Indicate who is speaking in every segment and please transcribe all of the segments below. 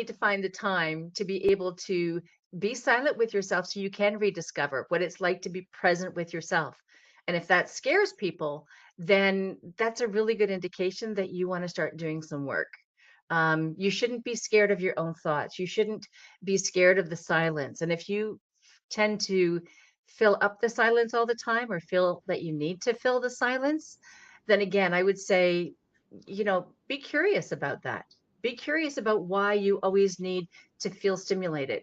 Speaker 1: to find the time to be able to be silent with yourself so you can rediscover what it's like to be present with yourself. And if that scares people, then that's a really good indication that you want to start doing some work. You shouldn't be scared of your own thoughts. You shouldn't be scared of the silence. And if you tend to fill up the silence all the time or feel that you need to fill the silence, then again, I would say, be curious about that. Be curious about why you always need to feel stimulated,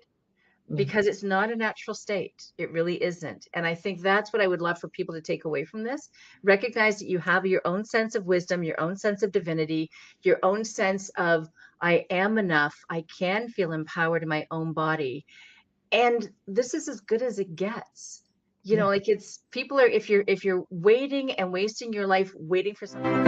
Speaker 2: Yeah.
Speaker 1: because it's not a natural state. It really isn't. And I think that's what I would love for people to take away from this. Recognize that you have your own sense of wisdom, your own sense of divinity, your own sense of, I am enough. I can feel empowered in my own body. And this is as good as it gets.
Speaker 2: Yeah.
Speaker 1: Like it's people are, if you're waiting and wasting your life waiting for something.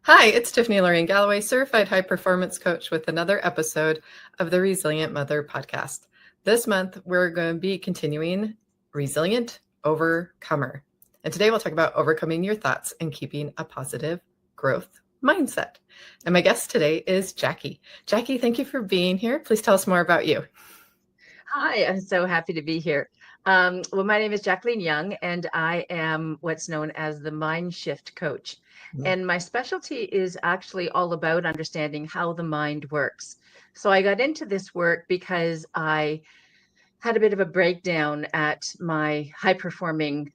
Speaker 2: Hi, it's Tiffany Lorraine Galloway, Certified High Performance Coach with another episode of the Resilient Mother podcast. This month, we're going to be continuing Resilient Overcomer. And today we'll talk about overcoming your thoughts and keeping a positive growth mindset. And my guest today is Jackie. Jackie, thank you for being here. Please tell us more about you.
Speaker 1: Hi, I'm so happy to be here. Well, my name is Jacqueline Young, and I am what's known as the Mindshift Coach. And my specialty is actually all about understanding how the mind works. So I got into this work because I had a bit of a breakdown at my high performing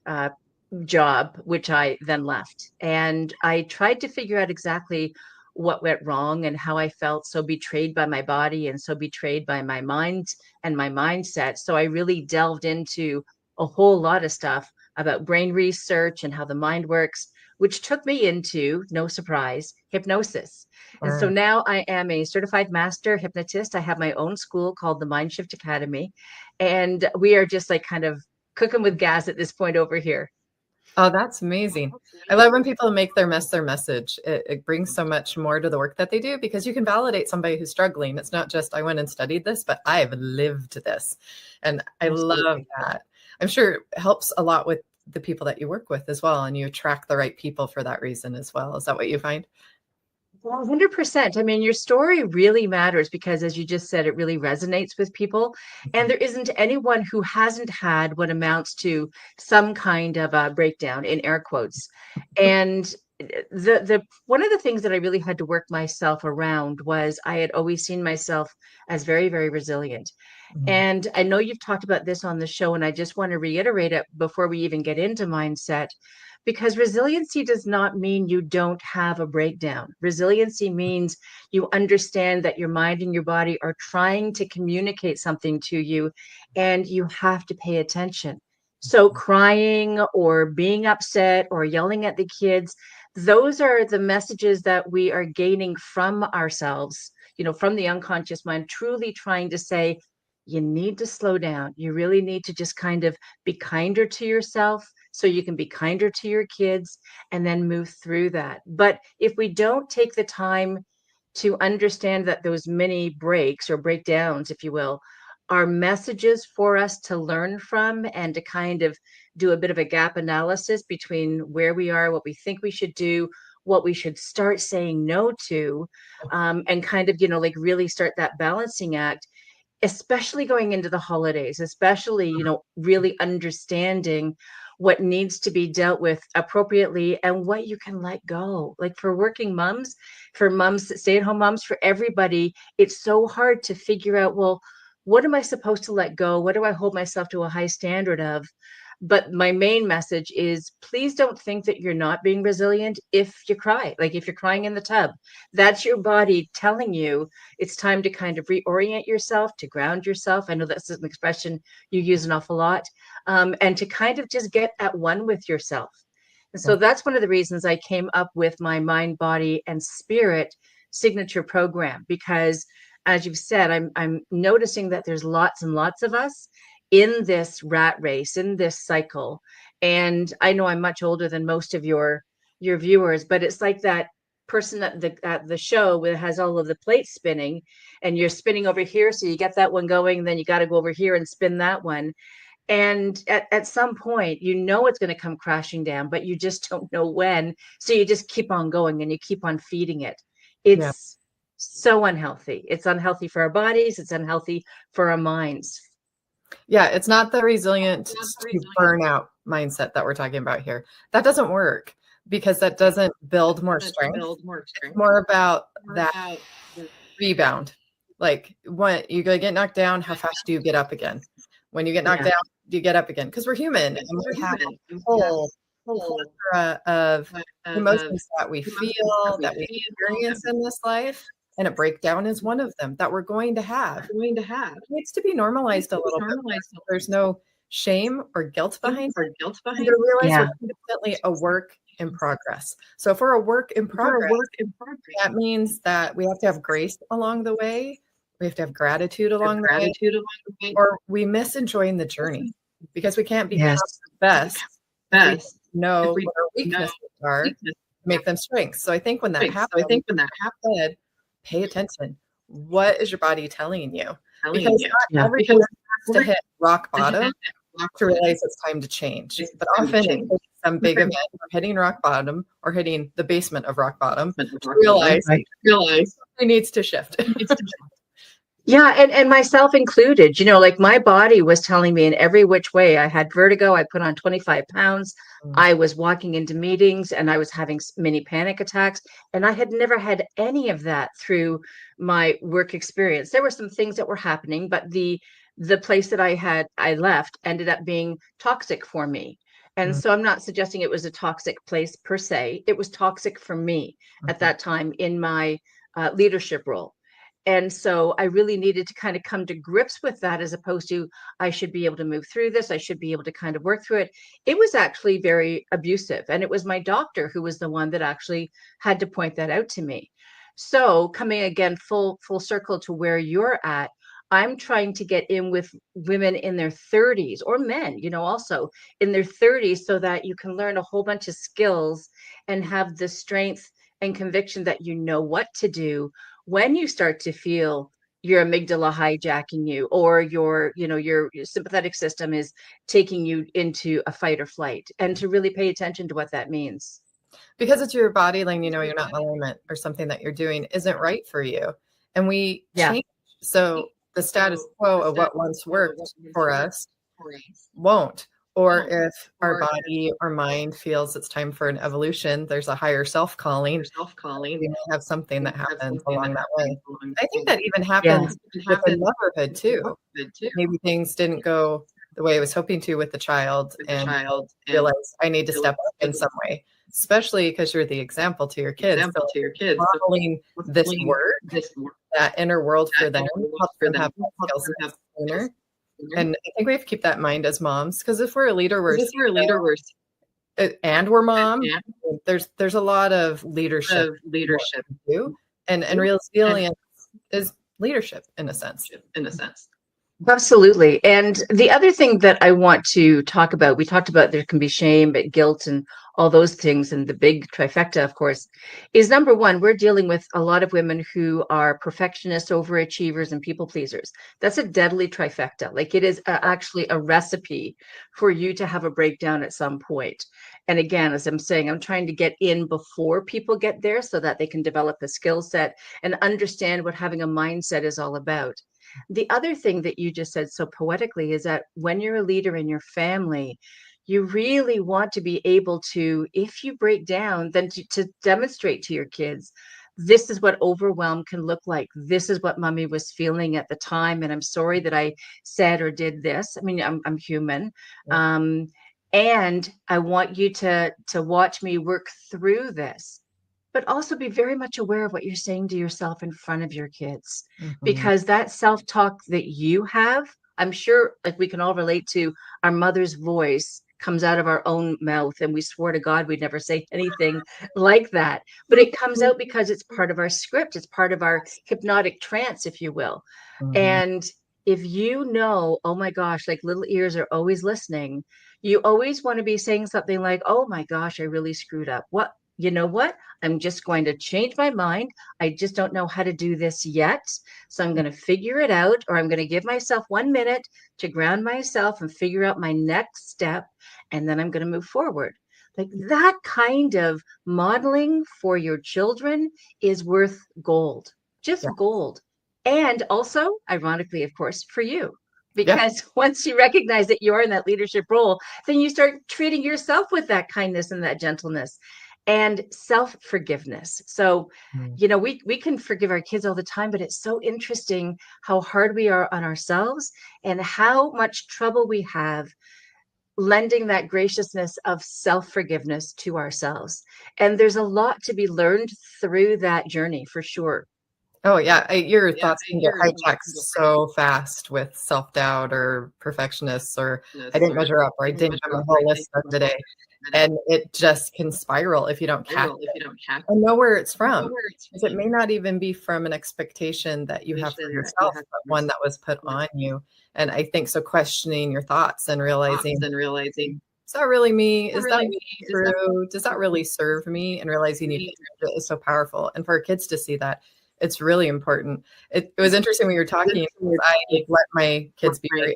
Speaker 1: job, which I then left. And I tried to figure out exactly what went wrong and how I felt so betrayed by my body and so betrayed by my mind and my mindset. So I really delved into a whole lot of stuff about brain research and how the mind works, which took me into, no surprise, hypnosis. And so
Speaker 2: Wow.
Speaker 1: now I am a certified master hypnotist. I have my own school called the Mindshift Academy. And we are just like kind of cooking with gas at this point over here.
Speaker 2: Oh, that's amazing. I love when people make their mess their message. It brings so much more to the work that they do because you can validate somebody who's struggling. It's not just, I went and studied this, but I've lived this. And I love
Speaker 1: Absolutely.
Speaker 2: that. I'm sure it helps a lot with the people that you work with as well. And you attract the right people for that reason as well. Is that what you find?
Speaker 1: Well, 100%. I mean, your story really matters because, as you just said, it really resonates with people. And there isn't anyone who hasn't had what amounts to some kind of a breakdown, in air quotes. And the one of the things that I really had to work myself around was I had always seen myself as very, very resilient.
Speaker 2: Mhm.
Speaker 1: And I know you've talked about this on the show, and I just want to reiterate it before we even get into mindset, because resiliency does not mean you don't have a breakdown. Resiliency means you understand that your mind and your body are trying to communicate something to you, and you have to pay attention. So, crying or being upset or yelling at the kids, those are the messages that we are gaining from ourselves, from the unconscious mind, truly trying to say, you need to slow down. You really need to just kind of be kinder to yourself so you can be kinder to your kids and then move through that. But if we don't take the time to understand that those mini breaks or breakdowns, if you will, are messages for us to learn from and to kind of do a bit of a gap analysis between where we are, what we think we should do, what we should start saying no to, and kind of, like really start that balancing act, especially going into the holidays, especially, really understanding what needs to be dealt with appropriately and what you can let go. Like for working moms, for moms, stay-at-home moms, for everybody, it's so hard to figure out, well, what am I supposed to let go? What do I hold myself to a high standard of? But my main message is please don't think that you're not being resilient if you cry, like if you're crying in the tub. That's your body telling you it's time to kind of reorient yourself, to ground yourself. I know that's an expression you use an awful lot, and to kind of just get at one with yourself. And so
Speaker 2: Yeah.
Speaker 1: that's one of the reasons I came up with my mind, body, and spirit signature program, because as you've said, I'm noticing that there's lots and lots of us in this rat race, in this cycle. And I know I'm much older than most of your viewers, but it's like that person at the show that has all of the plates spinning, and you're spinning over here, so you get that one going, then you got to go over here and spin that one. And at some point, you know it's going to come crashing down, but you just don't know when. So you just keep on going and you keep on feeding it.
Speaker 2: Yeah.
Speaker 1: It's so unhealthy. It's unhealthy for our bodies. It's unhealthy for our minds.
Speaker 2: Yeah, it's not the resilient to burnout mindset that we're talking about here. That doesn't work because that doesn't build more strength. It's more about that rebound. Like when you get knocked down, how fast do you get up again? When you get knocked down, do you get up again? Because we're human and we have a whole plethora of emotions that we feel, that we experience in this life. And a breakdown is one of them that we're going to have. It needs to be normalized a little bit. There's no shame or guilt behind it. And to realize we're constantly a work in progress. So if we're a work in progress, that means that we have to have grace along the way. We have to have gratitude along the way, or we miss enjoying the journey because we can't become the best. If we know what our weaknesses are, make them strengths. So I think when that happens, good, pay attention. What is your body telling you? Because not everything has to hit rock bottom to realize it's time to change. But often it takes some big event or hitting rock bottom or hitting the basement of rock bottom to realize it needs to shift.
Speaker 1: Yeah, and myself included, like my body was telling me in every which way. I had vertigo. I put on 25 pounds. I was walking into meetings and I was having mini panic attacks. And I had never had any of that through my work experience. There were some things that were happening, but the place that I left ended up being toxic for me. And so I'm not suggesting it was a toxic place per se. It was toxic for me at that time in my leadership role. And so I really needed to kind of come to grips with that, as opposed to I should be able to move through this. I should be able to kind of work through it. It was actually very abusive. And it was my doctor who was the one that actually had to point that out to me. So coming again full circle to where you're at, I'm trying to get in with women in their 30s, or men, also in their 30s, so that you can learn a whole bunch of skills and have the strength and conviction that you know what to do when you start to feel your amygdala hijacking you, or your sympathetic system is taking you into a fight or flight, and to really pay attention to what that means.
Speaker 2: Because it's your body letting you know you're not in alignment, or something that you're doing isn't right for you. And we change. So the status quo of what once worked for us won't. Or if our body or mind feels it's time for an evolution, there's a higher self calling. We may have something that happens along that way. I think that even happens with the motherhood too. Maybe things didn't go the way I was hoping to with the child, and realize I need to step up in some way, especially because you're the example to your kids. So modeling this work, that inner world for them, helps them have skills sooner. And I think we have to keep that in mind as moms, because if we're a leader, and we're mom, there's a lot of leadership too. And resilience is leadership in a sense.
Speaker 1: Absolutely. And the other thing that I want to talk about, we talked about there can be shame, but guilt and all those things. And the big trifecta, of course, is number one, we're dealing with a lot of women who are perfectionists, overachievers, and people pleasers. That's a deadly trifecta. Like, it is actually a recipe for you to have a breakdown at some point. And again, as I'm saying, I'm trying to get in before people get there so that they can develop a skill set and understand what having a mindset is all about. The other thing that you just said so poetically is that when you're a leader in your family, you really want to be able to, if you break down, then to demonstrate to your kids, this is what overwhelm can look like. This is what mommy was feeling at the time. And I'm sorry that I said or did this. I mean, I'm human. And I want you to watch me work through this, but also be very much aware of what you're saying to yourself in front of your kids, because that self-talk that you have, I'm sure, like, we can all relate to, our mother's voice comes out of our own mouth, and we swore to God we'd never say anything like that. But it comes out because it's part of our script. It's part of our hypnotic trance, if you will. And if oh my gosh, like, little ears are always listening, you always want to be saying something like, oh my gosh, I really screwed up. you know what? I'm just going to change my mind. I just don't know how to do this yet. So I'm going to figure it out, or I'm going to give myself 1 minute to ground myself and figure out my next step. And then I'm going to move forward. Like that kind of modeling for your children is worth gold, just
Speaker 2: Yeah.
Speaker 1: gold. And also, ironically, of course, for you,
Speaker 2: Yeah.
Speaker 1: because once you recognize that you're in that leadership role, then you start treating yourself with that kindness and that gentleness and self-forgiveness. So,
Speaker 2: Mm.
Speaker 1: we can forgive our kids all the time, but it's so interesting how hard we are on ourselves and how much trouble we have lending that graciousness of self-forgiveness to ourselves. And there's a lot to be learned through that journey for sure.
Speaker 2: Oh yeah, your thoughts can get hijacked so fast with self-doubt or perfectionists or I didn't measure up or I didn't get my whole list done today. And it just can spiral if you don't catch it and know where it's from. Because it may not even be from an expectation that you have for yourself, but one that was put on you. And I think so questioning your thoughts and realizing, is that really me? Is that really true? Does that really serve me? And realizing you can change it is so powerful. And for our kids to see that, it's really important. It was interesting when you were talking. I let my kids be very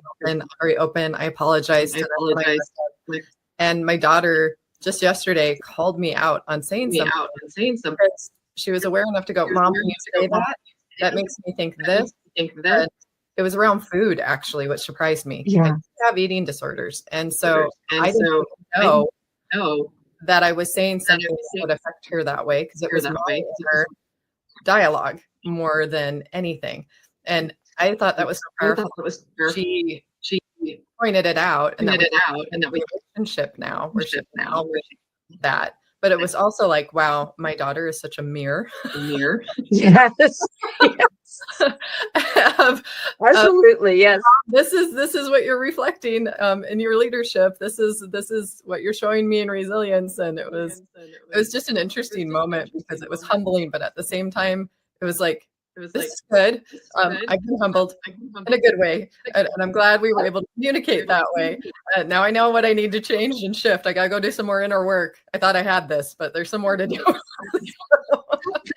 Speaker 2: open. I apologize to them when I messed up. And my daughter just yesterday called me out on saying something because she was aware enough to go, Mom, when you say that, that makes me think this. And it was around food, actually, which surprised me.
Speaker 1: Yeah.
Speaker 2: I have eating disorders. And so I didn't know that I was saying something that would affect her that way because it was my inner dialogue more than anything. And I thought that was so powerful. She pointed it out and that we have a relationship now where she now that. But it was also like, wow, my daughter is such a mirror.
Speaker 1: Yes. Absolutely. Yes.
Speaker 2: This is what you're reflecting in your leadership. This is what you're showing me in resilience. And it was just an interesting moment because it was humbling, but at the same time, it was like, this is good. I've been humbled in a good way. And I'm glad we were able to communicate that way. Now I know what I need to change and shift. I got to go do some more inner work. I thought I had this, but there's some more to do.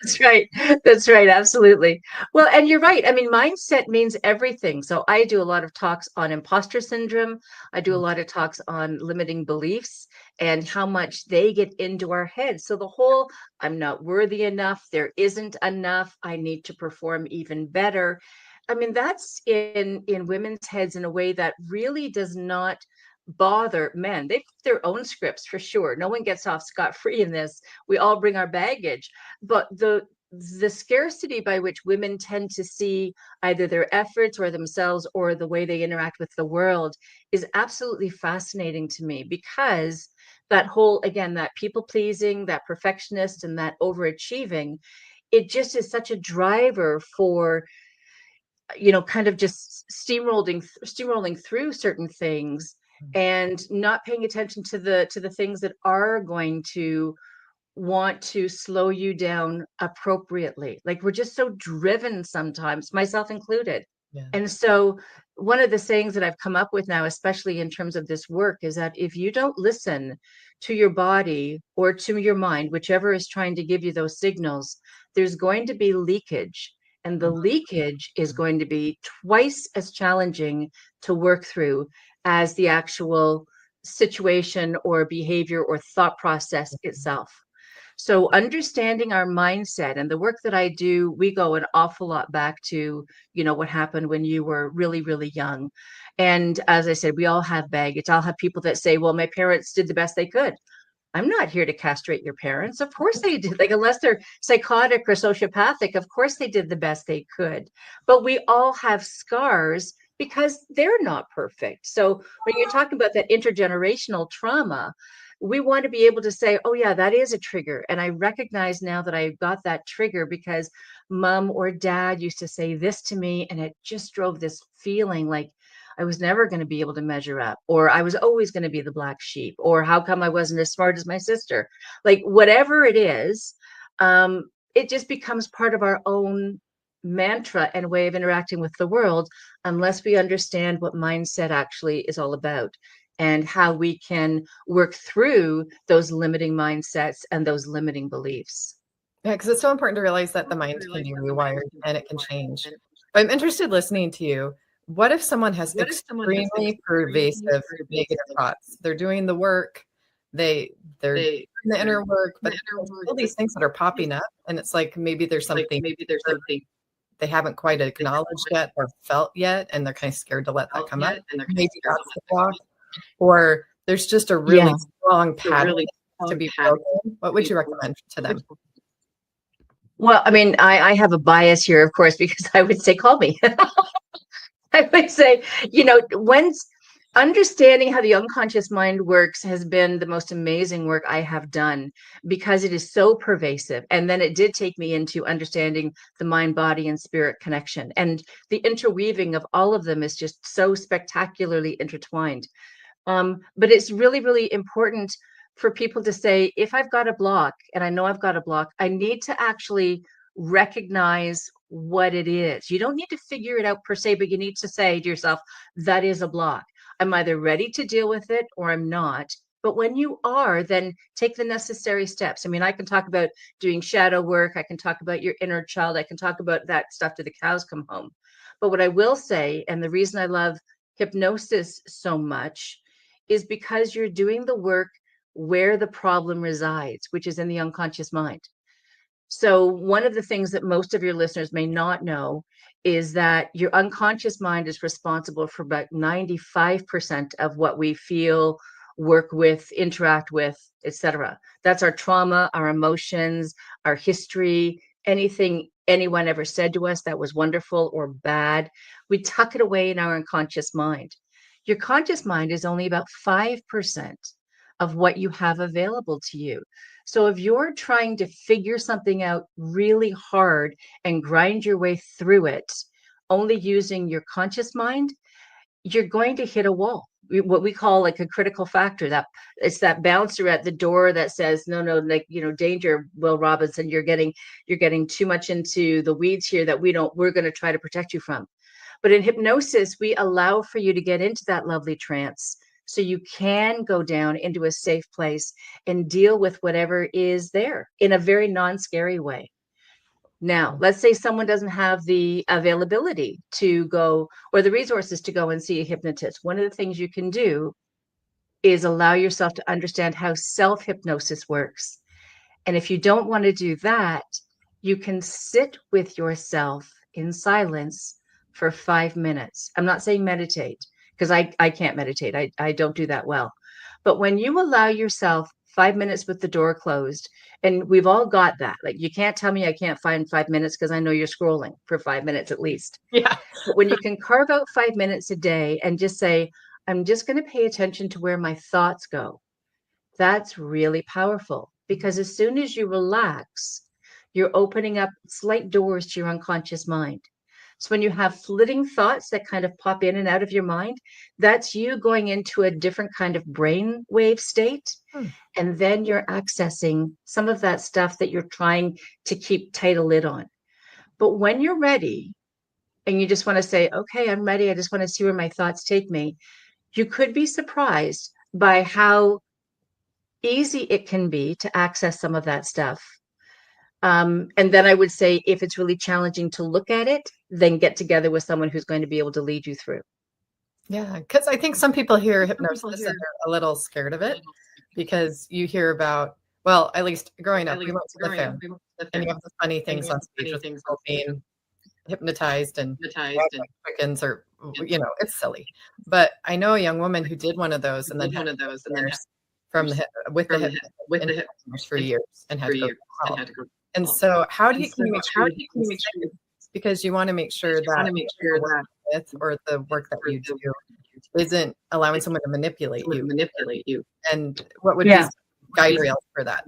Speaker 1: That's right. That's right. Absolutely. Well, and you're right. I mean, mindset means everything. So I do a lot of talks on imposter syndrome. I do a lot of talks on limiting beliefs and how much they get into our heads. So the whole, I'm not worthy enough, there isn't enough, I need to perform even better. I mean, that's in women's heads in a way that really does not bother men. They've their own scripts for sure. No one gets off scot-free in this. We all bring our baggage. But the scarcity by which women tend to see either their efforts or themselves or the way they interact with the world is absolutely fascinating to me, because that whole, again, that people pleasing, that perfectionist, and that overachieving, it just is such a driver for, kind of just steamrolling through certain things and not paying attention to the things that are going to want to slow you down appropriately. Like we're just so driven sometimes, myself included.
Speaker 2: Yeah.
Speaker 1: And so one of the sayings that I've come up with now, especially in terms of this work, is that if you don't listen to your body or to your mind, whichever is trying to give you those signals, there's going to be leakage. And the leakage is going to be twice as challenging to work through as the actual situation or behavior or thought process itself. So understanding our mindset and the work that I do, we go an awful lot back to, what happened when you were really, really young. And as I said, we all have baggage. I'll have people that say, well, my parents did the best they could. I'm not here to castrate your parents. Of course they did. Like, unless they're psychotic or sociopathic, of course they did the best they could. But we all have scars because they're not perfect. So when you're talking about that intergenerational trauma, we want to be able to say, oh yeah, that is a trigger. And I recognize now that I got that trigger because mom or dad used to say this to me, and it just drove this feeling like I was never going to be able to measure up, or I was always going to be the black sheep, or how come I wasn't as smart as my sister? Like whatever it is, it just becomes part of our own mantra and way of interacting with the world, unless we understand what mindset actually is all about. and how we can work through those limiting mindsets and those limiting beliefs.
Speaker 2: Yeah, because it's so important to realize that the mind can be rewired and it can change. But I'm interested listening to you. What if someone has extremely pervasive negative thoughts? They're doing the work, they're doing the inner work, but there's all these things that are popping up, and it's like maybe there's something they haven't quite acknowledged yet or felt yet, and they're kind of scared to let that come up. Maybe that's the block, or there's just a really strong pattern to be broken. What would you recommend to them?
Speaker 1: Well, I mean, I have a bias here, of course, because I would say, call me. I would say, once understanding how the unconscious mind works has been the most amazing work I have done, because it is so pervasive. And then it did take me into understanding the mind, body, and spirit connection. And the interweaving of all of them is just so spectacularly intertwined. But it's really, really important for people to say, if I've got a block, and I know I've got a block, I need to actually recognize what it is. You don't need to figure it out per se, but you need to say to yourself, that is a block. I'm either ready to deal with it or I'm not. But when you are, then take the necessary steps. I mean, I can talk about doing shadow work. I can talk about your inner child. I can talk about that stuff till the cows come home. But what I will say, and the reason I love hypnosis so much, is because you're doing the work where the problem resides, which is in the unconscious mind. So one of the things that most of your listeners may not know is that your unconscious mind is responsible for about 95% of what we feel, work with, interact with, etc. That's our trauma, our emotions, our history, anything anyone ever said to us that was wonderful or bad. We tuck it away in our unconscious mind. Your conscious mind is only about 5% of what you have available to you. So if you're trying to figure something out really hard and grind your way through it, only using your conscious mind, you're going to hit a wall. What we call like a critical factor, that it's that bouncer at the door that says, no, like, danger, Will Robinson, you're getting too much into the weeds here that we're going to try to protect you from. But in hypnosis, we allow for you to get into that lovely trance so you can go down into a safe place and deal with whatever is there in a very non-scary way. Now, let's say someone doesn't have the availability to go or the resources to go and see a hypnotist. One of the things you can do is allow yourself to understand how self-hypnosis works. And if you don't want to do that, you can sit with yourself in silence for 5 minutes. I'm not saying meditate, because I can't meditate. I don't do that well. But when you allow yourself 5 minutes with the door closed, and we've all got that. Like, you can't tell me I can't find 5 minutes because I know you're scrolling for 5 minutes at least.
Speaker 2: Yeah.
Speaker 1: But when you can carve out 5 minutes a day and just say, I'm just going to pay attention to where my thoughts go, that's really powerful, because as soon as you relax, you're opening up slight doors to your unconscious mind. So when you have flitting thoughts that kind of pop in and out of your mind, that's you going into a different kind of brain wave state. And then you're accessing some of that stuff that you're trying to keep tight a lid on. But when you're ready and you just want to say, okay, I'm ready, I just want to see where my thoughts take me, you could be surprised by how easy it can be to access some of that stuff. And then I would say, if it's really challenging to look at it, then get together with someone who's going to be able to lead you through.
Speaker 2: Yeah, because I think some people hear hypnosis and they're a little scared of it, because you hear about, well, at least growing up, we went to the fair, and you have the funny things on stage with people being hypnotized and chickens, or it's silly. But I know a young woman who did one of those and then had from the with the hypnotist for years and had to go to help. And so, how do you make sure? Because you want to make sure that with or the work that you do isn't allowing someone to manipulate you. And what would be guide rails for that?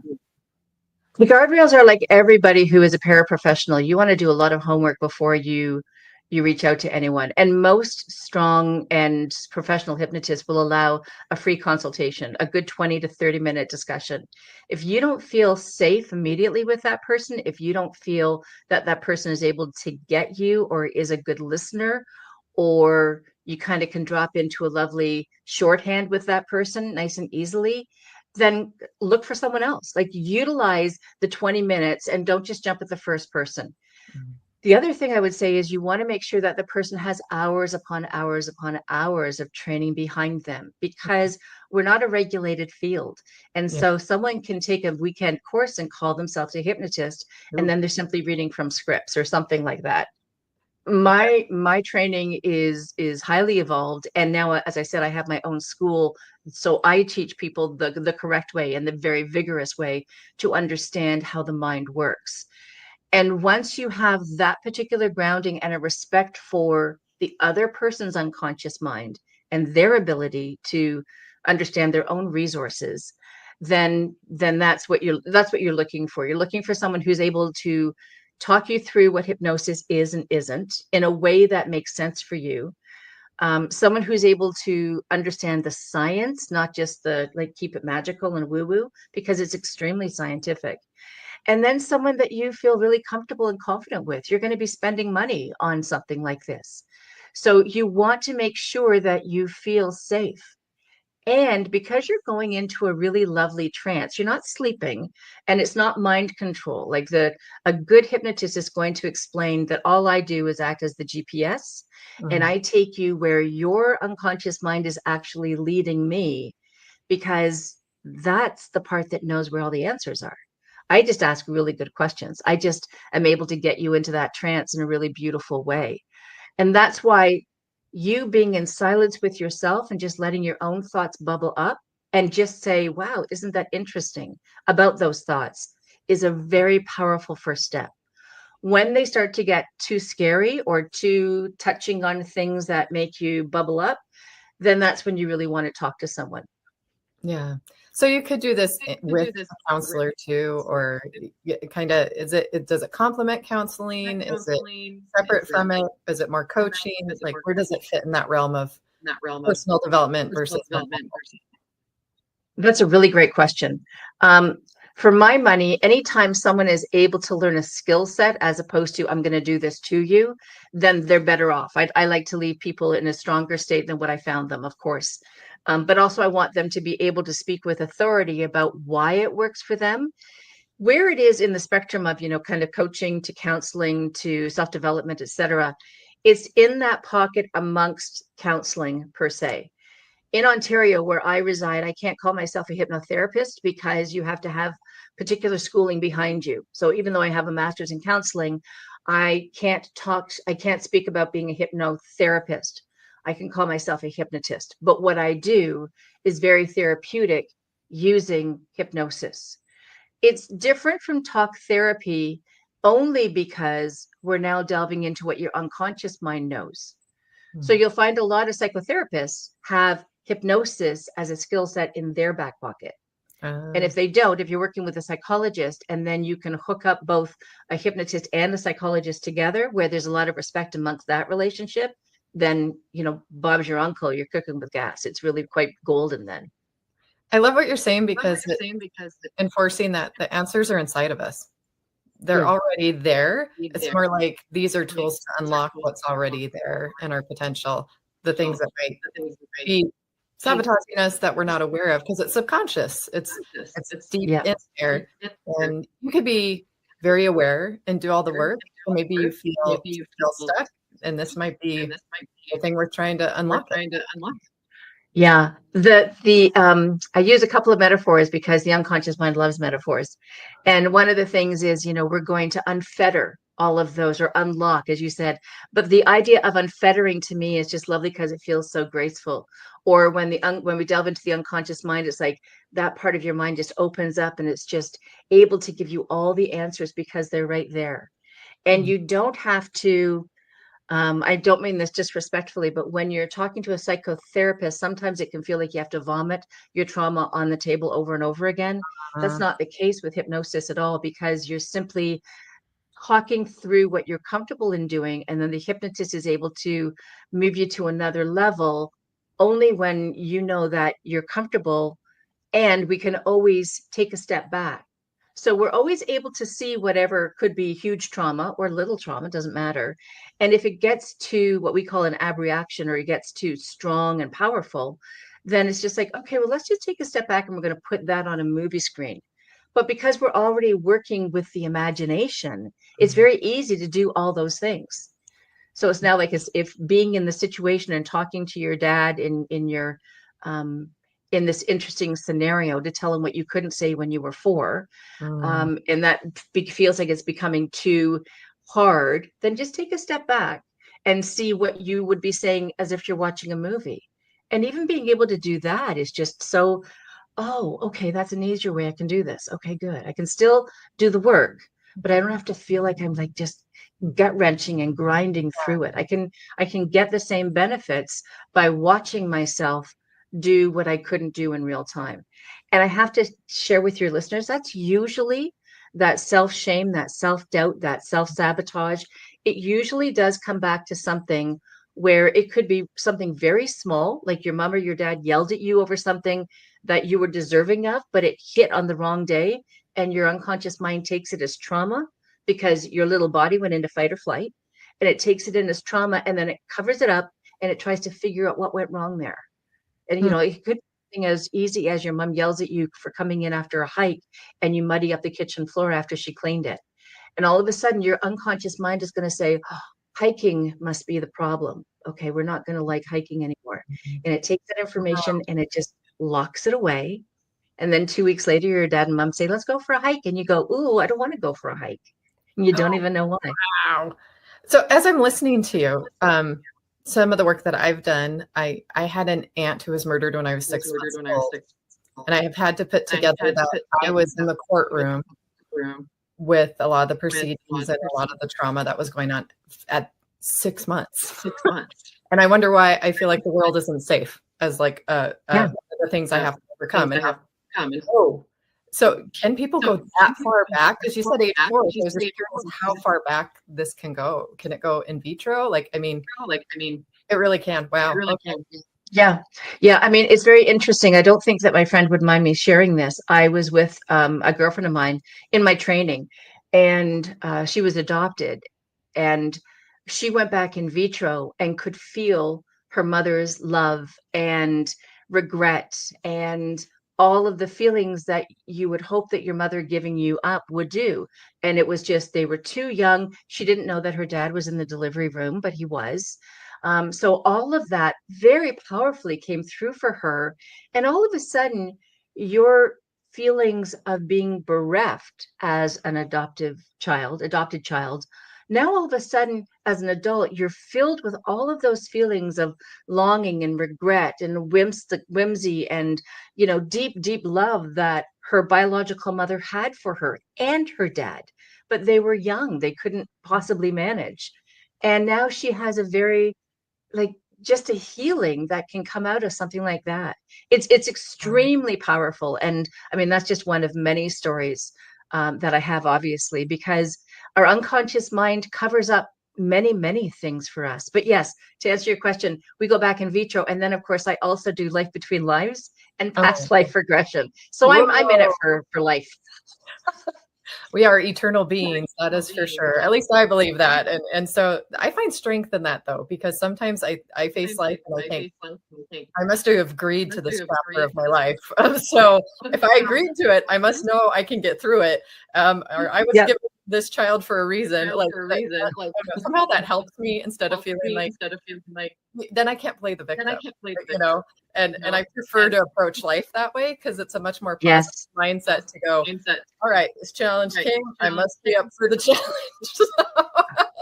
Speaker 1: The guardrails are like everybody who is a paraprofessional. You want to do a lot of homework before you reach out to anyone. And most strong and professional hypnotists will allow a free consultation, a good 20 to 30-minute discussion. If you don't feel safe immediately with that person, if you don't feel that that person is able to get you or is a good listener, or you kind of can drop into a lovely shorthand with that person nice and easily, then look for someone else. Like, utilize the 20 minutes and don't just jump at the first person.
Speaker 2: Mhm.
Speaker 1: The other thing I would say is you want to make sure that the person has hours upon hours upon hours of training behind them, because we're not a regulated field. And
Speaker 2: Yeah.
Speaker 1: so someone can take a weekend course and call themselves a hypnotist, and
Speaker 2: Ooh.
Speaker 1: then they're simply reading from scripts or something like that.
Speaker 2: Okay.
Speaker 1: My training is highly evolved, and now, as I said, I have my own school, so I teach people the correct way and the very vigorous way to understand how the mind works. And once you have that particular grounding and a respect for the other person's unconscious mind and their ability to understand their own resources, then that's what you're looking for. You're looking for someone who's able to talk you through what hypnosis is and isn't in a way that makes sense for you. Someone who's able to understand the science, not just the like keep it magical and woo woo, because it's extremely scientific. And then someone that you feel really comfortable and confident with. You're going to be spending money on something like this. So you want to make sure that you feel safe. And because you're going into a really lovely trance, you're not sleeping, and it's not mind control. Like, the a good hypnotist is going to explain that all I do is act as the GPS, and
Speaker 2: Mhm.
Speaker 1: I take you where your unconscious mind is actually leading me, because that's the part that knows where all the answers are. I just ask really good questions. I just am able to get you into that trance in a really beautiful way. And that's why you being in silence with yourself and just letting your own thoughts bubble up and just say, wow, isn't that interesting about those thoughts, is a very powerful first step. When they start to get too scary or too touching on things that make you bubble up, then that's when you really want to talk to someone.
Speaker 2: Yeah. So you could do this with a counselor too, or kind of, does it complement counseling? Is it separate from it? Is it more coaching? Like, where does it fit in that realm of personal development versus mental health?
Speaker 1: That's a really great question. Um, for my money, anytime someone is able to learn a skill set as opposed to I'm going to do this to you, then they're better off. I like to leave people in a stronger state than what I found them, of course. But also, I want them to be able to speak with authority about why it works for them, where it is in the spectrum of, kind of coaching to counseling to self-development, et cetera. It's in that pocket amongst counseling per se. In Ontario, where I reside, I can't call myself a hypnotherapist because you have to have particular schooling behind you. So even though I have a master's in counseling, I can't speak about being a hypnotherapist. I can call myself a hypnotist. But what I do is very therapeutic using hypnosis. It's different from talk therapy only because we're now delving into what your unconscious mind knows. So
Speaker 2: Hmm.
Speaker 1: you'll find a lot of psychotherapists have hypnosis as a skill set in their back pocket. And
Speaker 2: Uh,
Speaker 1: if they don't, if you're working with a psychologist and then you can hook up both a hypnotist and a psychologist together, where there's a lot of respect amongst that relationship, then, Bob's your uncle, you're cooking with gas. It's really quite golden then.
Speaker 2: I love what you're saying because enforcing that the answers are inside of us. They're
Speaker 1: Yeah.
Speaker 2: already there. It's more like these are tools to unlock what's already there and our potential, the things that might be sabotaging us that we're not aware of because it's subconscious. It's deep
Speaker 1: Yeah.
Speaker 2: in there. And you could be very aware and do all the work. Or maybe you feel stuck. And this might be the thing we're trying to unlock it.
Speaker 1: Yeah, the I use a couple of metaphors because the unconscious mind loves metaphors. And one of the things is, we're going to unfetter all of those or unlock, as you said. But the idea of unfettering to me is just lovely because it feels so graceful. Or when we delve into the unconscious mind, it's like that part of your mind just opens up and it's just able to give you all the answers because they're right there. And
Speaker 2: Mm.
Speaker 1: you don't have to I don't mean this disrespectfully, but when you're talking to a psychotherapist, sometimes it can feel like you have to vomit your trauma on the table over and over again. That's
Speaker 2: Uh,
Speaker 1: not the case with hypnosis at all, because you're simply talking through what you're comfortable in doing. And then the hypnotist is able to move you to another level only when you know that you're comfortable, and we can always take a step back. So we're always able to see whatever could be huge trauma or little trauma, doesn't matter. And if it gets to what we call an abreaction, or it gets too strong and powerful, then it's just like, okay, well, let's just take a step back and we're going to put that on a movie screen. But because we're already working with the imagination, it's very easy to do all those things. So it's now like as if being in the situation and talking to your dad in your um, in this interesting scenario to tell him what you couldn't say when you were 4,
Speaker 2: Mm.
Speaker 1: and that feels like it's becoming too hard, then just take a step back and see what you would be saying as if you're watching a movie. And even being able to do that is just so, oh, okay, that's an easier way I can do this. Okay, good. I can still do the work, but I don't have to feel like I'm like just gut wrenching and grinding through it. I can get the same benefits by watching myself do what I couldn't do in real time. And I have to share with your listeners, that's usually that self-shame, that self-doubt, that self-sabotage. It usually does come back to something where it could be something very small, like your mom or your dad yelled at you over something that you were deserving of, but it hit on the wrong day. And your unconscious mind takes it as trauma because your little body went into fight or flight, and it takes it in as trauma, and then it covers it up and it tries to figure out what went wrong there. And,
Speaker 2: Mm.
Speaker 1: it could be something as easy as your mom yells at you for coming in after a hike and you muddy up the kitchen floor after she cleaned it. And all of a sudden, your unconscious mind is going to say, oh, hiking must be the problem. Okay, we're not going to like hiking anymore. And it takes that information and it just locks it away. And then 2 weeks later, your dad and mom say, let's go for a hike. And you go, ooh, I don't want to go for a hike. And you don't
Speaker 2: Oh,
Speaker 1: even know why.
Speaker 2: wow. So as I'm listening to you, some of the work that I've done, I had an aunt who was murdered when I was 6 months old, and I have had to put together that I was in the courtroom with a lot of the proceedings and a lot of the trauma that was going on at 6 months. And I wonder why I feel like the world isn't safe as like one of the things I have to overcome. Oh, so can people go that far back? Because you said age 4. So I was just curious how far back this can go. Can it go in vitro? Like, I mean, it really can. Wow. Okay.
Speaker 1: Yeah. Yeah. I mean, it's very interesting. I don't think that my friend would mind me sharing this. I was with a girlfriend of mine in my training, and she was adopted. And she went back in vitro and could feel her mother's love and regret and all of the feelings that you would hope that your mother giving you up would do. And it was just, they were too young. She didn't know that her dad was in the delivery room, but he was. So all of that very powerfully came through for her. And all of a sudden, your feelings of being bereft as an adopted child, now all of a sudden, as an adult, you're filled with all of those feelings of longing and regret and whimsy and, deep, deep love that her biological mother had for her and her dad. But they were young, they couldn't possibly manage. And now she has a very, like, just a healing that can come out of something like that. It's extremely powerful. And I mean, that's just one of many stories that I have, obviously, because our unconscious mind covers up many, many things for us. But yes, to answer your question, we go back in vitro. And then of course I also do life between lives and past life regression. So I'm in it for life.
Speaker 2: We are eternal beings, that is for sure. At least I believe that. And so I find strength in that, though, because sometimes I face life and I think I must have agreed to this chapter of my life. So if I agreed to it, I must know I can get through it. Or I was given this child for a reason. Somehow that helps me instead of feeling like then I can't play the victim. And I prefer to approach life that way because it's a much more positive mindset to go, all right, this challenge came, I must be up for the challenge.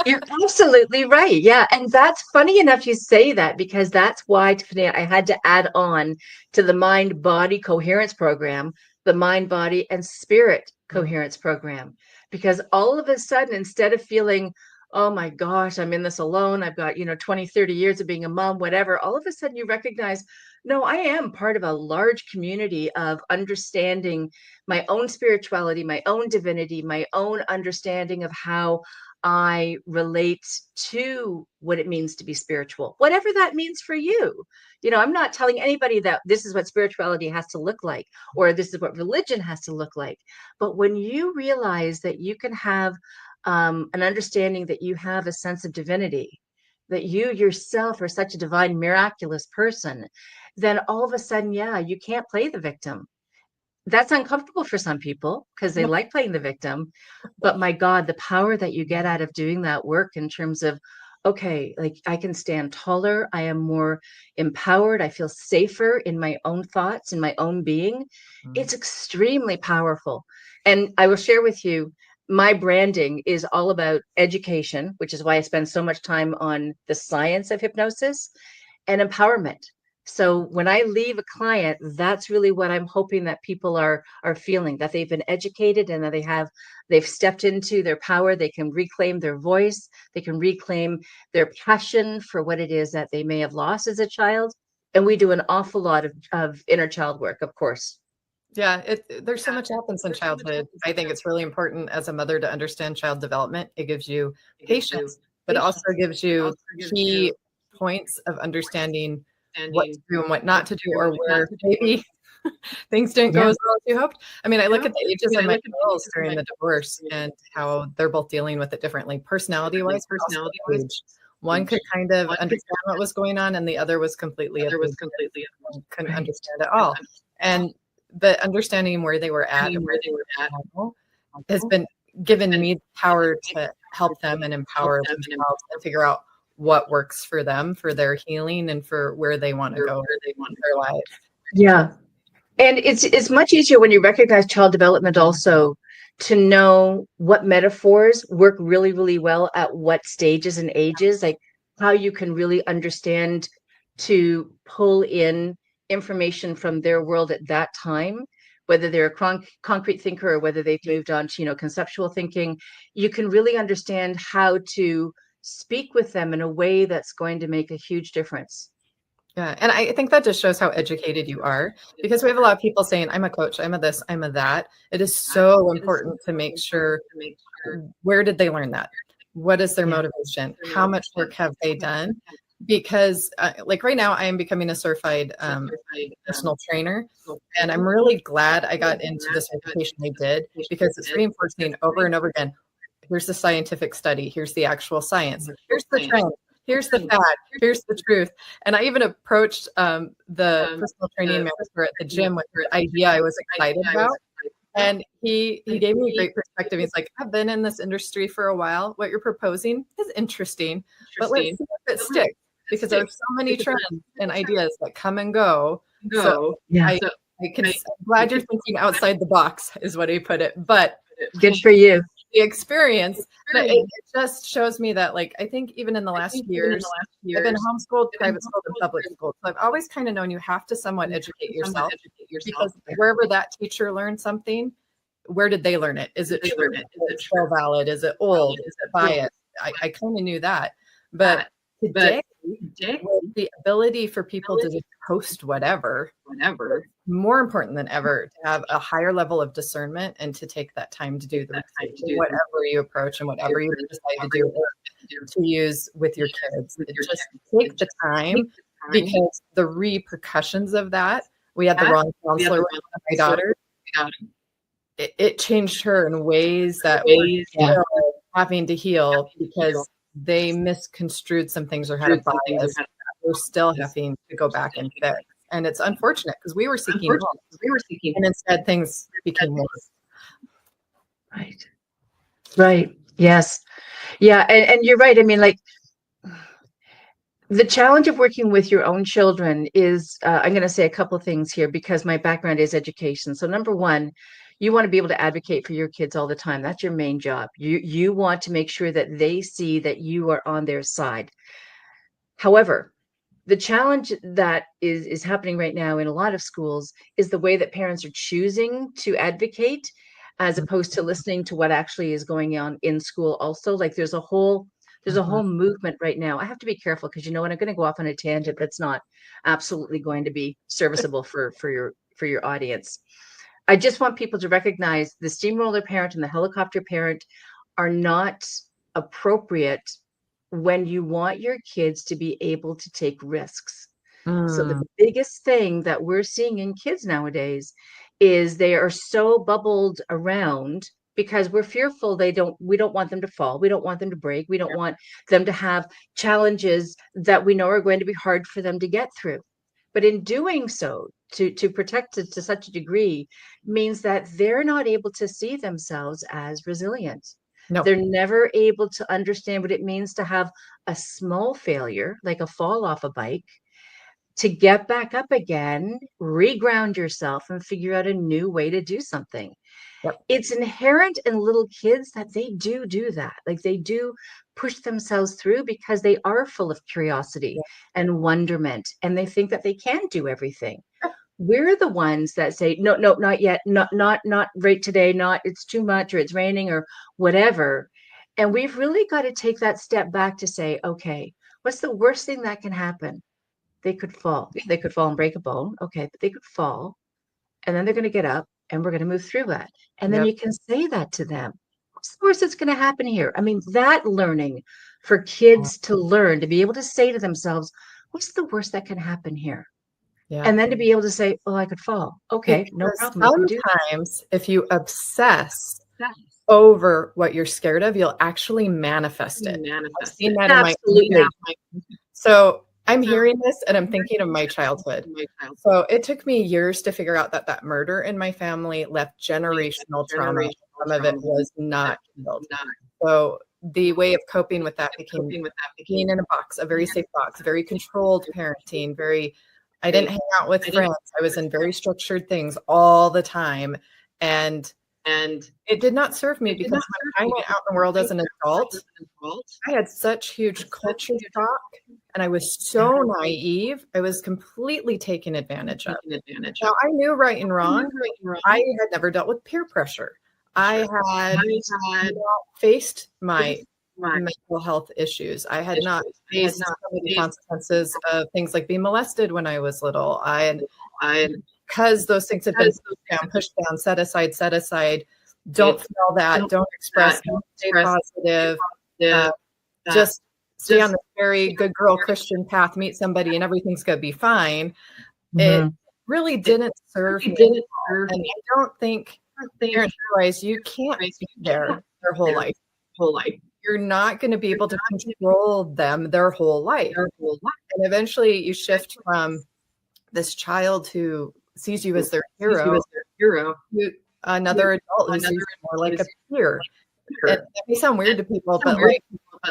Speaker 1: You're absolutely right. Yeah. And that's funny enough you say that, because that's why, Tiffany, I had to add on to the mind body coherence program, the mind, body, and spirit coherence program. Because all of a sudden, instead of feeling, oh my gosh, I'm in this alone, I've got, 20, 30 years of being a mom, whatever, all of a sudden you recognize, no, I am part of a large community of understanding my own spirituality, my own divinity, my own understanding of how I relate to what it means to be spiritual, whatever that means for you. I'm not telling anybody that this is what spirituality has to look like, or this is what religion has to look like. But when you realize that you can have an understanding that you have a sense of divinity, that you yourself are such a divine, miraculous person, then all of a sudden, yeah, you can't play the victim. That's uncomfortable for some people because they like playing the victim. But my God, the power that you get out of doing that work in terms of, okay, like I can stand taller. I am more empowered. I feel safer in my own thoughts, in my own being. It's extremely powerful. And I will share with you, my branding is all about education, which is why I spend so much time on the science of hypnosis and empowerment. So when I leave a client, that's really what I'm hoping that people are feeling, that they've been educated and that they've stepped into their power. They can reclaim their voice. They can reclaim their passion for what it is that they may have lost as a child. And we do an awful lot of inner child work, of course.
Speaker 2: Yeah, there's so much happens in childhood. I think it's really important as a mother to understand child development. It gives you patience, but also gives you key points of understanding what to do and what not to do, or where maybe things didn't go as well as you hoped. I mean, I look at the ages of my girls during the divorce and how they're both dealing with it differently, personality-wise, age. One could kind of understand what was going on, and the other was completely couldn't understand at all. And the understanding where they were at and where they were at has been given me the power to help them and empower themselves and figure out what works for them, for their healing, and for where they want to go, where they want their life.
Speaker 1: Yeah. And it's much easier when you recognize child development also to know what metaphors work really, really well at what stages and ages, like how you can really understand to pull in information from their world at that time, whether they're a concrete thinker or whether they've moved on to, conceptual thinking. You can really understand how to speak with them in a way that's going to make a huge difference.
Speaker 2: Yeah. And I think that just shows how educated you are, because we have a lot of people saying, I'm a coach, I'm a this, I'm a that. It is so important to make sure, where did they learn that? What is their motivation? How much work have they done? Because like right now I am becoming a certified personal trainer, and I'm really glad I got into the certification I did, because it's reinforcing over and over again. Here's the scientific study. Here's the actual science. Here's the trend. Here's the fact. Here's the truth. And I even approached the personal training master at the gym with the idea I was excited about. And he gave me a great perspective. He's like, I've been in this industry for a while. What you're proposing is interesting, but let's see if it sticks, because there's so many trends and ideas that come and go. So I'm glad you're thinking outside the box, is what he put it. But
Speaker 1: good for you.
Speaker 2: The experience, it just shows me that, like, I think even in the last years, I've been homeschooled, private school, and public school. So I've always kind of known you have to somewhat educate yourself, because wherever that teacher learned something, where did they learn it? Is it true? Is it still valid? Is it old? Is it biased? I kind of knew that. But today, with the ability for people to just post whatever, more important than ever to have a higher level of discernment and to take that time to do the research, whatever you approach and whatever you decide to do to use with your kids. Just take the time, because the repercussions of that, we had the wrong counselor with my daughter. It changed her in ways that we're still having to heal, because they misconstrued some things or had a bias. We're still having to go back and fix. And it's unfortunate, because we were seeking help. And instead things became worse.
Speaker 1: Right. Yes. Yeah. And you're right. I mean, like, the challenge of working with your own children is, I'm going to say a couple of things here, because my background is education. So number one, you want to be able to advocate for your kids all the time. That's your main job. You want to make sure that they see that you are on their side. However, the challenge that is happening right now in a lot of schools is the way that parents are choosing to advocate, as opposed to listening to what actually is going on in school also. Like there's a whole movement right now. I have to be careful, because I'm going to go off on a tangent that's not absolutely going to be serviceable for your audience. I just want people to recognize the steamroller parent and the helicopter parent are not appropriate when you want your kids to be able to take risks. So the biggest thing that we're seeing in kids nowadays is they are so bubbled around because we're fearful we don't want them to fall. We don't want them to break. We don't want them to have challenges that we know are going to be hard for them to get through. But in doing so, to protect it to such a degree means that they're not able to see themselves as resilient.
Speaker 2: No.
Speaker 1: They're never able to understand what it means to have a small failure, like a fall off a bike, to get back up again, reground yourself, and figure out a new way to do something.
Speaker 2: Yep.
Speaker 1: It's inherent in little kids that they do that. Like they do push themselves through because they are full of curiosity and wonderment, and they think that they can do everything. We're the ones that say, no, not yet, not right today, not, it's too much, or it's raining, or whatever. And we've really got to take that step back to say, okay, what's the worst thing that can happen? They could fall. They could fall and break a bone. Okay, but they could fall, and then they're going to get up, and we're going to move through that. And then you can say that to them. What's the worst that's going to happen here? I mean, that learning for kids to learn, to be able to say to themselves, what's the worst that can happen here?
Speaker 2: Yeah.
Speaker 1: And then to be able to say, oh, I could fall. Okay,
Speaker 2: because
Speaker 1: no problem.
Speaker 2: Sometimes if you obsess over what you're scared of, you'll actually manifest it. I've seen that
Speaker 1: Absolutely.
Speaker 2: in my So I'm hearing this and I'm thinking of my childhood. So it took me years to figure out that murder in my family left generational trauma. Some of it was not healed. So the way of coping with that became being in a box, a very safe box, very controlled parenting, I didn't hang out with friends. I was in very structured things all the time. And it did not serve me because when I went out in the world as an adult, I had such huge culture shock and I was so naive. I was completely taken advantage of. Now, I knew right and wrong. I had never dealt with peer pressure. I had not faced my mental health issues. I had not faced some of the consequences of things like being molested when I was little. Because those things had been pushed down, set aside, don't feel that, don't express, don't stay positive, just stay on the very good girl Christian path, meet somebody and everything's going to be fine. It really didn't serve me. And I don't think parents realize you can't be there their whole life. You're not going to be able to control them their whole life. And eventually you shift from this child who sees you as their hero to another adult who sees you more like a peer. It may sound weird to people, but like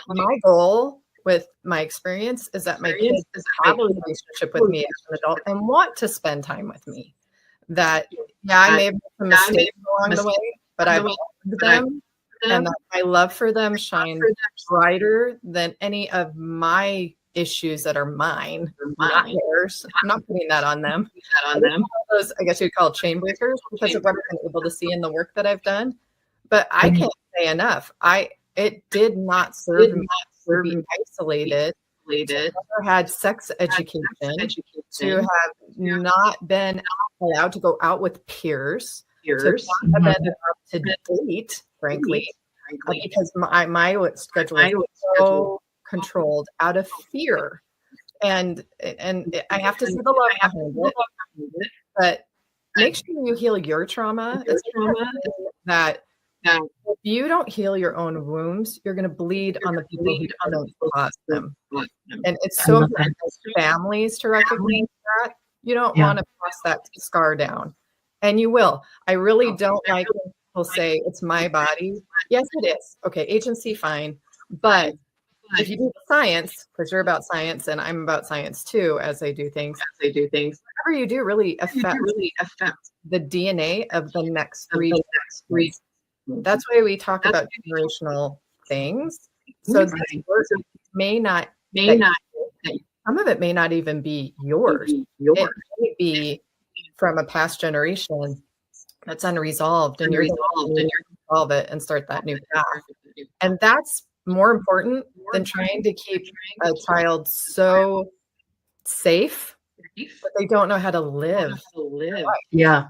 Speaker 2: my goal with my experience is that my kids have a relationship with me as an adult and want to spend time with me. That, I may have made some mistakes along the way, but I've loved them. And that my love for them shines brighter than any of my issues that are mine, not theirs. I'm not putting that on them. Those, I guess you'd call chain breakers because of what I've been able to see in the work that I've done. But I can't say enough. It did not serve me to be isolated, to never had sex education, to have not been allowed to go out with peers, to not have been up to date, frankly, because my schedule is so controlled out of fear. And I have to see the love behind it, but make sure you heal your trauma. It's that if you don't heal your own wounds, you're going to bleed on the people who don't cause them. And it's so important as families to recognize that. You don't want to pass that scar down. And you will. I really don't like when people say it's my body. Yes, it is. Okay, agency, fine. But if you do the science, because you're about science and I'm about science too, as I do things, whatever you do really affects the DNA of the next three. That's why we talk about generational things. So this work may not, some of it may not even be yours. It may be from a past generation that's unresolved, and you're going to resolve it and start that new path. And that's more important than trying to keep a child so safe that they don't know how to live.
Speaker 1: Yeah.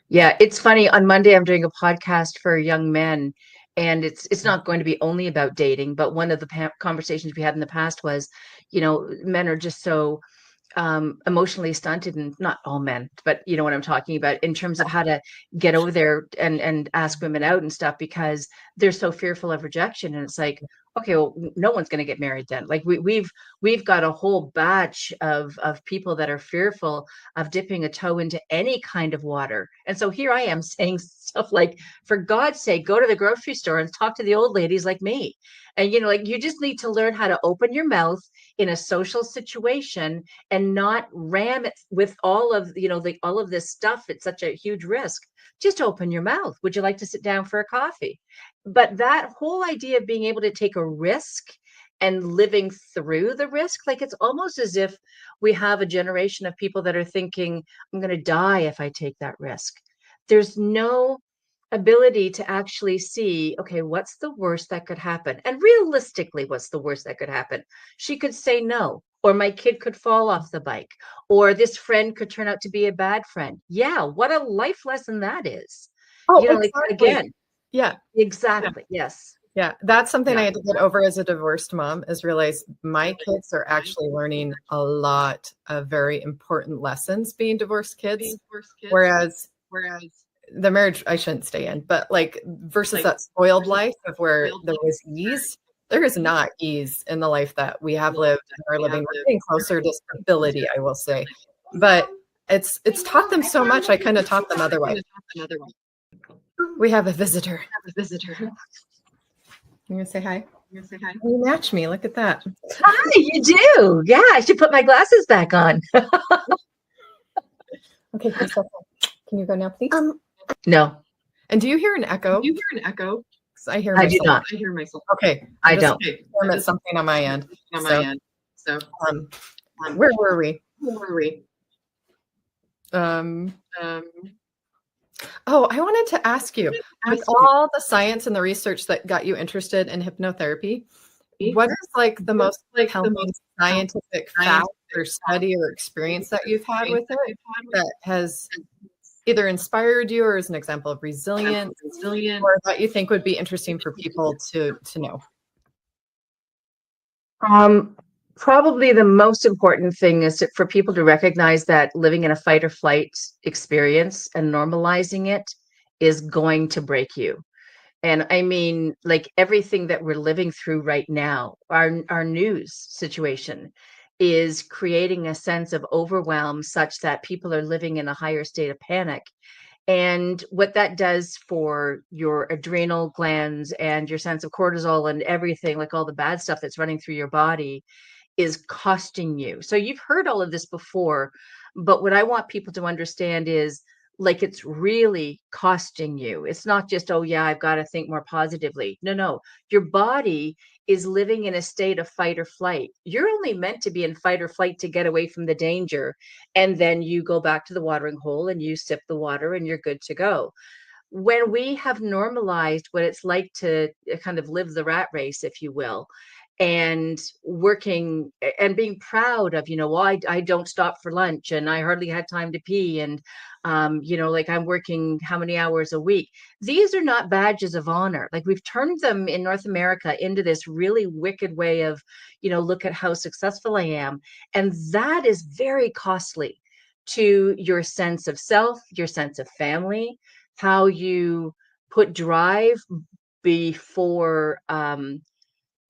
Speaker 1: It's funny. On Monday, I'm doing a podcast for young men, And it's not going to be only about dating, but one of the conversations we had in the past was, men are just so emotionally stunted, and not all men, but you know what I'm talking about in terms of how to get over there and ask women out and stuff, because they're so fearful of rejection. And it's like, okay, well, no one's going to get married then. Like we've got a whole batch of people that are fearful of dipping a toe into any kind of water. And so here I am saying stuff like, for God's sake, go to the grocery store and talk to the old ladies like me. And like you just need to learn how to open your mouth in a social situation and not ram it with all of all of this stuff. It's such a huge risk. Just open your mouth. Would you like to sit down for a coffee? But that whole idea of being able to take a risk and living through the risk, like it's almost as if we have a generation of people that are thinking, I'm going to die if I take that risk. There's no ability to actually see, okay, what's the worst that could happen? And realistically, what's the worst that could happen? She could say no, or my kid could fall off the bike, or this friend could turn out to be a bad friend. Yeah, what a life lesson that is.
Speaker 2: Oh,
Speaker 1: Like
Speaker 2: exactly.
Speaker 1: again,
Speaker 2: Yeah.
Speaker 1: exactly. Yeah. Yes.
Speaker 2: Yeah, that's something I had to get over as a divorced mom, is realize my kids are actually learning a lot of very important lessons being divorced kids. Whereas the marriage I shouldn't stay in, but like versus that spoiled life of where there was ease, there is not ease in the life that we have lived and are living. We're getting closer to stability, I will say. But it's taught them so much. I couldn't have taught them otherwise. We have a visitor. You gonna say hi? You match me. Look at that.
Speaker 1: Hi, you do. Yeah, I should put my glasses back on.
Speaker 2: Okay, can you go now, please?
Speaker 1: No.
Speaker 2: And do you hear an echo? I hear myself.
Speaker 1: I do not.
Speaker 2: Okay.
Speaker 1: I don't.
Speaker 2: It's something on my end. So, where were we? Oh, I wanted to ask you, with all the science and the research that got you interested in hypnotherapy, what is like the most compelling scientific fact or study or experience that you've had with it that has either inspired you or is an example of resilience, or that you think would be interesting for people to know?
Speaker 1: Probably the most important thing is for people to recognize that living in a fight or flight experience and normalizing it is going to break you. And I mean, like everything that we're living through right now, our news situation is creating a sense of overwhelm such that people are living in a higher state of panic. And what that does for your adrenal glands and your sense of cortisol and everything, like all the bad stuff that's running through your body, is costing you. So you've heard all of this before, but what I want people to understand is, like, it's really costing you. It's not just, oh yeah, I've got to think more positively. No, your body is living in a state of fight or flight. You're only meant to be in fight or flight to get away from the danger. And then you go back to the watering hole and you sip the water and you're good to go. When we have normalized what it's like to kind of live the rat race, if you will, and working and being proud of, well, I don't stop for lunch and I hardly had time to pee. And, like I'm working how many hours a week. These are not badges of honor. Like we've turned them in North America into this really wicked way of, look at how successful I am. And that is very costly to your sense of self, your sense of family, how you put drive before,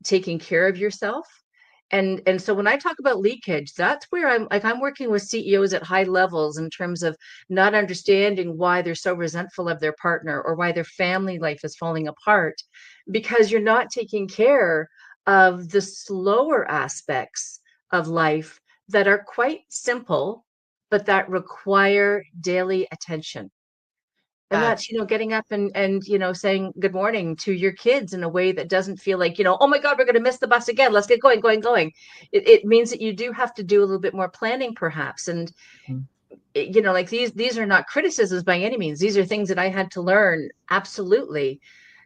Speaker 1: taking care of yourself. And so when I talk about leakage, that's where I'm working with CEOs at high levels in terms of not understanding why they're so resentful of their partner or why their family life is falling apart, because you're not taking care of the slower aspects of life that are quite simple, but that require daily attention. And that's, getting up and saying good morning to your kids in a way that doesn't feel like, oh my God, we're going to miss the bus again. Let's get going. It means that you do have to do a little bit more planning, perhaps. And, like these are not criticisms by any means. These are things that I had to learn. Absolutely.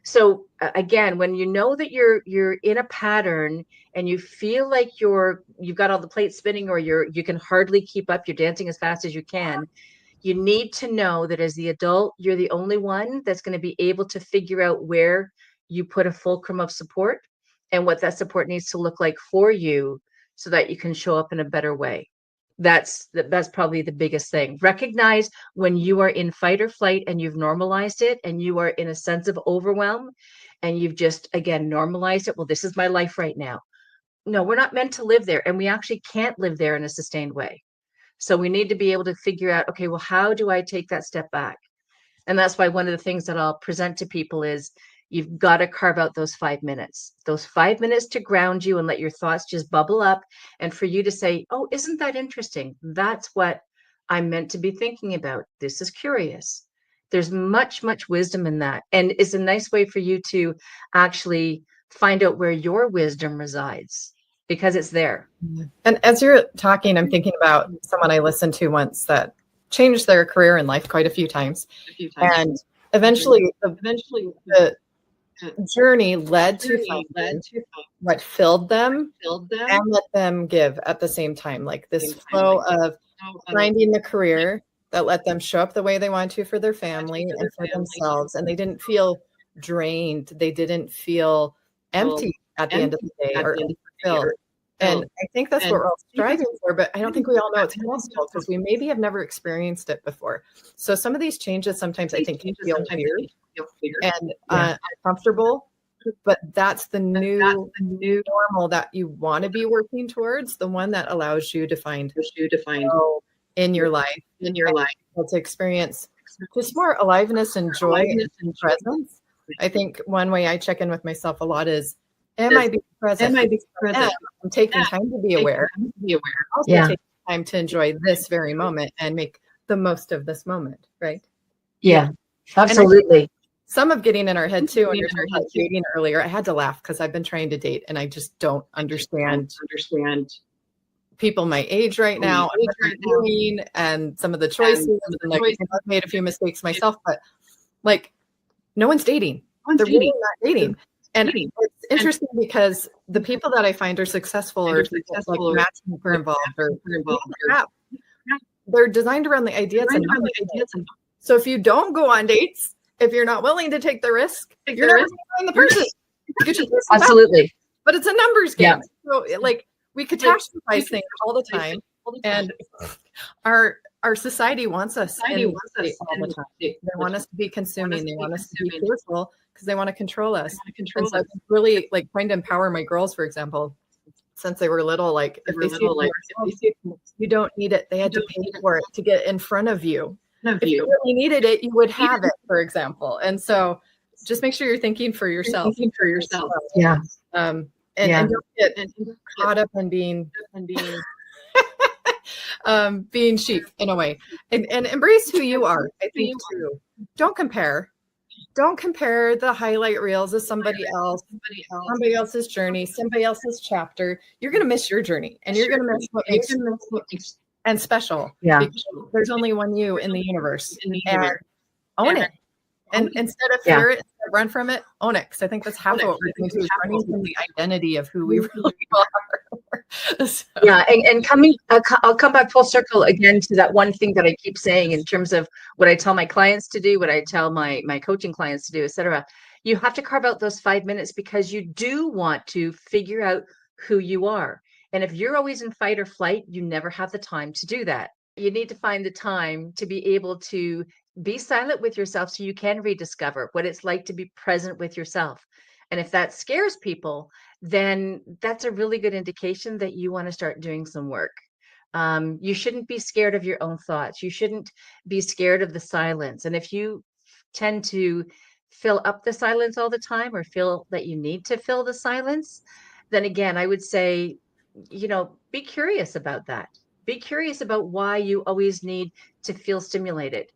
Speaker 1: So again, when you know that you're in a pattern and you feel like you've got all the plates spinning, or you can hardly keep up, you're dancing as fast as you can. You need to know that as the adult, you're the only one that's going to be able to figure out where you put a fulcrum of support and what that support needs to look like for you so that you can show up in a better way. That's probably the biggest thing. Recognize when you are in fight or flight and you've normalized it and you are in a sense of overwhelm and you've just, again, normalized it. Well, this is my life right now. No, we're not meant to live there, and we actually can't live there in a sustained way. So we need to be able to figure out, okay, well, how do I take that step back? And that's why one of the things that I'll present to people is you've got to carve out those 5 minutes, to ground you and let your thoughts just bubble up. And for you to say, oh, isn't that interesting? That's what I'm meant to be thinking about. This is curious. There's much, much wisdom in that. And it's a nice way for you to actually find out where your wisdom resides because it's there.
Speaker 2: And as you're talking, I'm thinking about someone I listened to once that changed their career in life quite a few times. And eventually the journey led to what filled them and let them give at the same time. Like this flow of finding the career that let them show up the way they want to for their family and for themselves. And they didn't feel drained. They didn't feel empty at the end of the day or unfulfilled. And I think that's what we're all striving for, but I don't think we all know it's possible because we maybe have never experienced it before. So some of these changes sometimes I think can feel weird and uncomfortable, but that's the new normal that you want to be working towards, the one that allows you to find in your life, to experience just more aliveness and joy and presence. I think one way I check in with myself a lot is, am I being present? I'm taking time to be aware. Also taking time to enjoy this very moment and make the most of this moment, right?
Speaker 1: Yeah, absolutely.
Speaker 2: Some of getting in our head too, when you're talking about dating earlier, I had to laugh because I've been trying to date and I just don't understand people my age right now and what they're doing and some of the choices. And like, I've made a few mistakes myself, but like no one's dating. They're really not dating. And it's interesting because the people that I find are successful or like matching for involved or they're designed around the ideas and so if you don't go on dates, if you're not willing to take the risk, you're never going to find the person.
Speaker 1: Absolutely.
Speaker 2: But it's a numbers game. So like we catastrophize things all the time. And our society wants us all the time. They want us to be consuming. They want us to be fearful because they want to control us. And so I really like trying to empower my girls, for example, since they were little, like if they see you don't need it, they had to pay for it to get in front of you. If you really needed it, you would have it, for example. And so just make sure you're thinking for yourself.
Speaker 1: Yeah.
Speaker 2: And don't get caught up in being being sheep in a way, and embrace who you are. I think too. Don't compare the highlight reels of somebody else's journey, somebody else's chapter. You're going to miss your journey and you're going to miss what makes and special. Yeah. There's only one you in the universe. And own it. And instead of fear it, run from it, own it. Because I think that's half what we're doing too, is running from the identity of who we really are. So.
Speaker 1: Yeah, and I'll come back full circle again to that one thing that I keep saying in terms of what I tell my clients to do, what I tell my coaching clients to do, et cetera. You have to carve out those 5 minutes because you do want to figure out who you are. And if you're always in fight or flight, you never have the time to do that. You need to find the time to be able to be silent with yourself so you can rediscover what it's like to be present with yourself. And if that scares people, then that's a really good indication that you want to start doing some work. You shouldn't be scared of your own thoughts. You shouldn't be scared of the silence. And if you tend to fill up the silence all the time or feel that you need to fill the silence, then again, I would say, be curious about that. Be curious about why you always need to feel stimulated,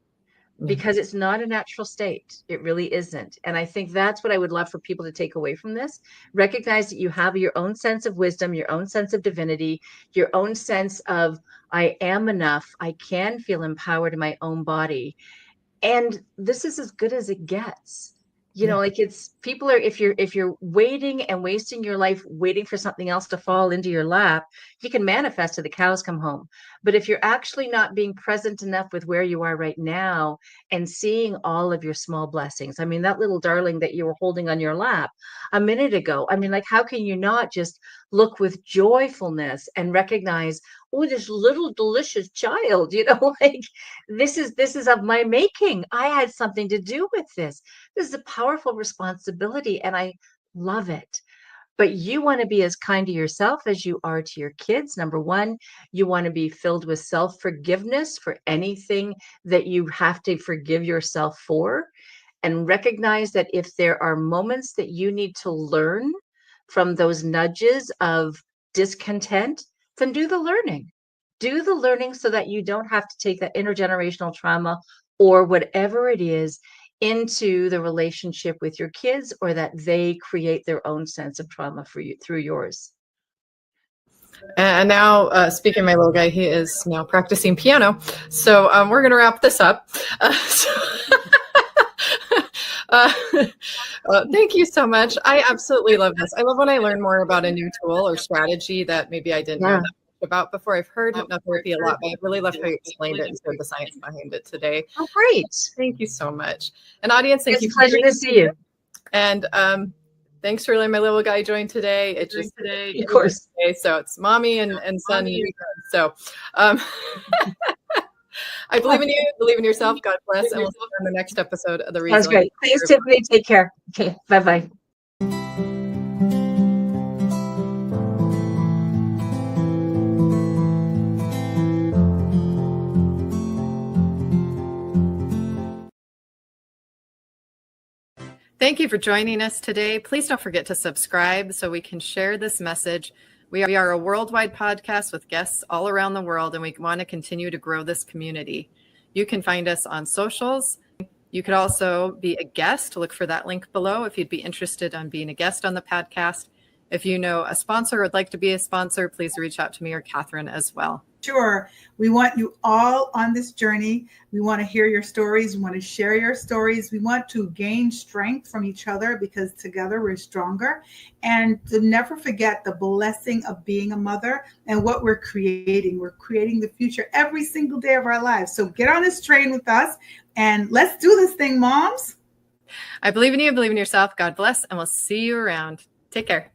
Speaker 1: because it's not a natural state. It really isn't. And I think that's what I would love for people to take away from this. Recognize that you have your own sense of wisdom, your own sense of divinity, your own sense of, I am enough. I can feel empowered in my own body. And this is as good as it gets. Like if you're waiting and wasting your life waiting for something else to fall into your lap, you can manifest till the cows come home. But if you're actually not being present enough with where you are right now and seeing all of your small blessings, I mean, that little darling that you were holding on your lap a minute ago, I mean, like, how can you not just look with joyfulness and recognize, oh, this little delicious child, like this is of my making. I had something to do with this. This is a powerful responsibility, and I love it. But you want to be as kind to yourself as you are to your kids. Number one, you want to be filled with self-forgiveness for anything that you have to forgive yourself for, and recognize that if there are moments that you need to learn from those nudges of discontent, then do the learning. Do the learning so that you don't have to take that intergenerational trauma or whatever it is into the relationship with your kids, or that they create their own sense of trauma for you through yours.
Speaker 2: And now, speaking of my little guy, he is now practicing piano. So we're going to wrap this up. Thank you so much. I absolutely love this. I love when I learn more about a new tool or strategy that maybe I didn't know that much about before. I've heard hypnotherapy a lot, but I really love how you explained it and showed the science behind it today.
Speaker 1: Oh, great.
Speaker 2: Thank you so much. And audience, thank you.
Speaker 1: It's a pleasure to see you.
Speaker 2: And thanks for letting my little guy join today. It just today,
Speaker 1: of course.
Speaker 2: Today, so it's mommy and son. So I believe in you. Believe in yourself. God bless. And we'll see you on the next episode of the Reason.
Speaker 1: That's great. Thanks, Tiffany. Take care. Okay. Bye-bye.
Speaker 2: Thank you for joining us today. Please don't forget to subscribe so we can share this message. We are a worldwide podcast with guests all around the world, and we want to continue to grow this community. You can find us on socials. You could also be a guest. Look for that link below if you'd be interested in being a guest on the podcast. If you know a sponsor or would like to be a sponsor, please reach out to me or Catherine as well.
Speaker 3: Sure. We want you all on this journey. We want to hear your stories. We want to share your stories. We want to gain strength from each other, because together we're stronger. And to never forget the blessing of being a mother and what we're creating. We're creating the future every single day of our lives. So get on this train with us and let's do this thing, moms.
Speaker 2: I believe in you. Believe in yourself. God bless. And we'll see you around. Take care.